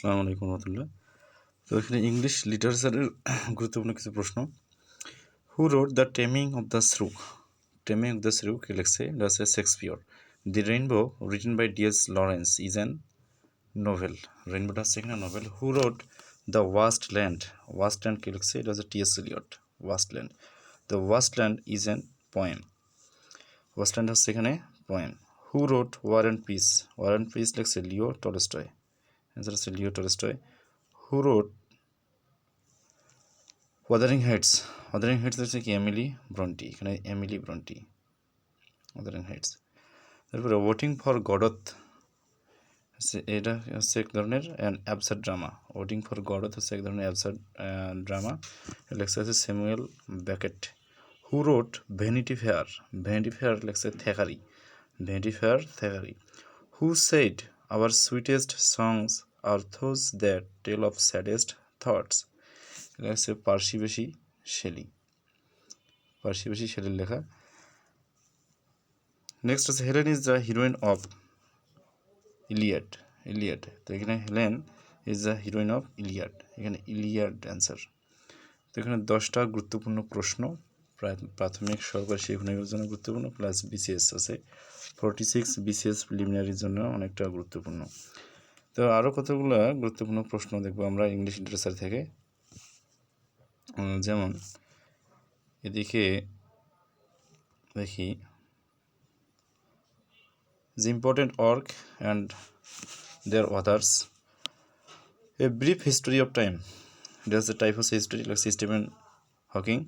আসসালামু আলাইকুম রহমতুল্লাহ। তো এখানে ইংলিশ লিটারেচারের গুরুত্বপূর্ণ কিছু প্রশ্ন। Who wrote the Taming of the Shrew? Taming of the Shrew কে লিখছে? এটা হচ্ছে Shakespeare. The Rainbow written by DS Lawrence is an novel. রেইনবোটা হচ্ছে এখানে novel. Who wrote the Waste Land? Waste Land কে লিখছে? এটা হচ্ছে TS Eliot. Waste Land. The Waste Land is an poem. Waste Land হচ্ছে এখানে poem. Who wrote War and Peace? War and Peace লিখছে লিও টলস্টয়। অ্যান্সার হচ্ছে Leo Tolstoy. Who wrote Wuthering Heights? Wuthering Heights হচ্ছে কি Emily Bronte. এখানে Emily Bronte Wuthering Heights. তারপরে Waiting for Godot হচ্ছে, এটা হচ্ছে এক ধরনের absurd drama. Waiting for Godot হচ্ছে এক ধরনের অ্যাবসার্ড ড্রামা। লেখা আছে Samuel Beckett. Who wrote Vanity Fair? Vanity Fair লেখছে Thackeray. Vanity Fair Thackeray. Who said our sweetest songs are those that tell of saddest thoughts? এটা হচ্ছে Percy Bysshe Shelley. পার্সিবেশি শেলির লেখা। Next হচ্ছে Helen is the heroine of Iliad. Iliad, তো এখানে Helen is the heroine of Iliad. এখানে Iliad answer. তো এখানে 10টা গুরুত্বপূর্ণ প্রশ্ন, প্রাথমিক সরকারি শিক্ষণের জন্য গুরুত্বপূর্ণ, প্লাস বিসিএস আছে 46, বিসিএস প্রিলিমিনারির জন্য অনেকটা গুরুত্বপূর্ণ। তো আরও কতগুলো গুরুত্বপূর্ণ প্রশ্ন দেখবো আমরা ইংলিশ লিটারেচার থেকে। যেমন এদিকে দেখি, the important work and their authors. A brief history of time. There's a type of history like Stephen Hawking.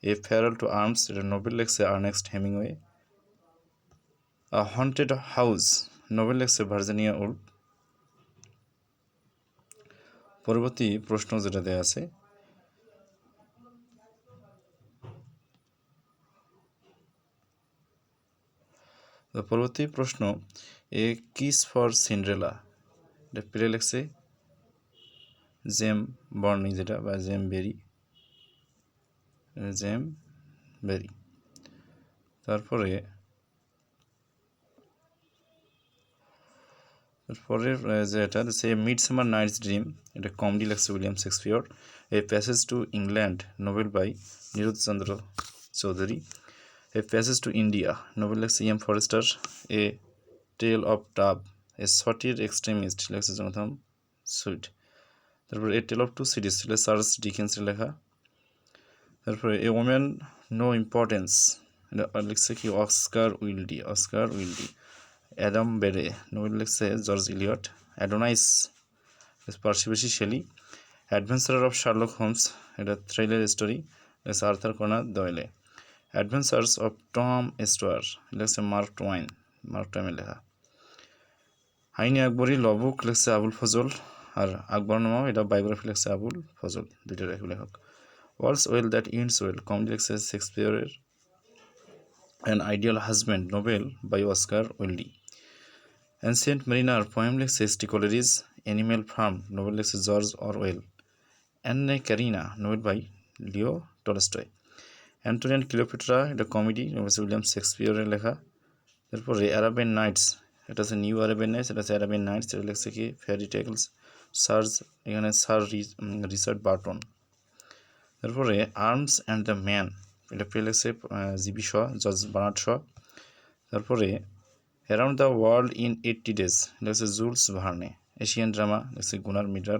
A farewell to arms, a novel like Ernest Hemingway. A haunted house, novel like Virginia Woolf. পরবর্তী প্রশ্ন যেটা দেয়া আছে, পরবর্তী প্রশ্ন, A Kiss for Cinderella, এটা play লেখছে J M Barrie, যেটা বা জেম বেরি। তারপরে যেটা সে মিডসামার নাইটস ড্রিম, এটা কমেডি লেখছে William Shakespeare. A Passage to England, novel by Niradchandra Chaudhuri. A Passage to India, novel লেখছে M Forster. A Tale of Tub, A satire extremist লেখছে জোনাথন সুইট। তারপরে A Tale of Two Cities Charles ডিকেন্সের লেখা। তারপরে A Woman No Importance, এটা লিখছে কি Oscar Wilde. Adam Bede, novel লিখছে George Eliot. Adonais Percy Bysshe Shelley. Adventure of Sherlock Holmes, এটা থ্রিলার স্টোরি, লেখছে Arthur Conan Doyle. Adventures of Tom Sawyer, লেখছে মার্ক টুয়াইনের লেখা। আইনি আকবরী ল বুক লেখছে আবুল ফজল। আর আকবরনামা, এটা বায়োগ্রাফি লেখছে আবুল ফজল, দুইটার একই লেখক। All's well that ends well, comedy লেখছে শেক্সপিয়রের। An Ideal Husband, novel by Oscar Wilde. Ancient Mariner, poem লেখছে S T Coleridge. Animal Farm, novel লেখছে George Orwell. Anna Karenina, novel by Leo Tolstoy. Antony and Cleopatra, এটা comedy, William শেক্সপিয়রের লেখা। তারপরে Arabian Knights, এটা হচ্ছে new Arabian Knights, এটা হচ্ছে অ্যারাবিয়ান নাইটস, এটা লেখছে কি ফেয়ারি টেলস এখানে স্যার রিচার্ড বার্টন। তারপরে আর্মস অ্যান্ড দ্য ম্যান, এটা পেয়ে লেখছে জিবি শ, জর্জ বার্নার্ড শ। তারপরে around the world in 80 days, লেখছে জুলস ভার্নে। এশিয়ান ড্রামা লেখছে গুনার মিডার।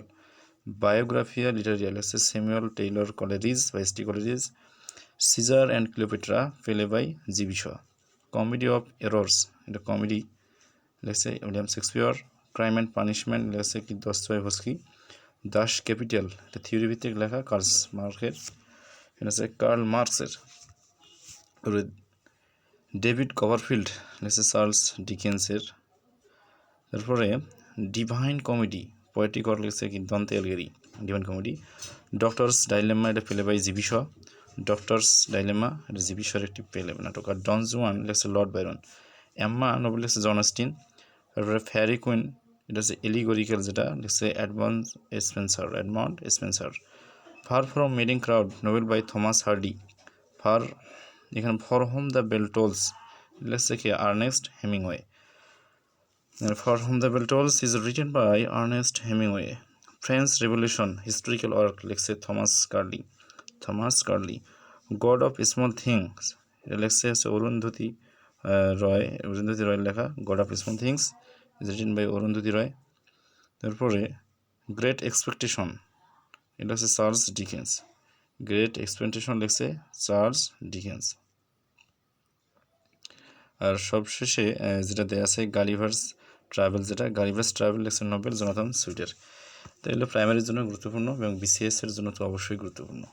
বায়োগ্রাফিয়া লিটারিয়া লেখছে স্যামুয়েল টেইলর কলেরিজ বা S T Coleridge. Caesar and Cleopatra, play by GB Shaw. Comedy of Errors, এটা কমেডি, লেখছে William Shakespeare. Crime and Punishment লেখছে কি Dostoevsky. দাস ক্যাপিটাল, এটা থিওরি ভিত্তিক লেখা এটা হচ্ছে কার্ল মার্কসের। ডেভিড কভারফিল্ড লেখছে চার্লস ডিকেন্সের। তারপরে ডিভাইন কমেডি, পোয়েটিক ওয়ার্ক লেখছে কি দন্তে এলগেরি, ডিভাইন কমেডি। ডক্টরস ডাইলেমা, এটা play by GB Shaw. Doctor's dilemma, এটা জিবি শর একটি পেলে নাটক। আর ডন জুয়ান লেখছে লর্ড বাইরন। এম্মা, নোবেল লেখছে জন অস্টিন। তারপরে ফ্যারি কুইন, এটা হচ্ছে এলিগোরিক্যাল, যেটা লিখছে Edmund Spenser. Far from madding crowd, novel by Thomas Hardy. এখানে for whom the bell tolls, লিখছে কি Ernest Hemingway. For whom the bell tolls is written by Ernest Hemingway. French revolution historical work লিখছে Thomas Carlyle. God of small things এটা লিখছে হচ্ছে অরুন্ধতী রয়ের লেখা God of small things is written by Arundhati Roy. তারপরে great expectation এটা হচ্ছে Charles Dickens. Great expectation লিখছে চার্লস ডিকেন্স। আর সবশেষে যেটা দেওয়া আছে গালিভার্স ট্রাভেল লিখছে নোবেল জোনাথন সুইটের। তো এগুলো প্রাইমারির জন্য গুরুত্বপূর্ণ এবং বিসিএস এর জন্য তো অবশ্যই গুরুত্বপূর্ণ।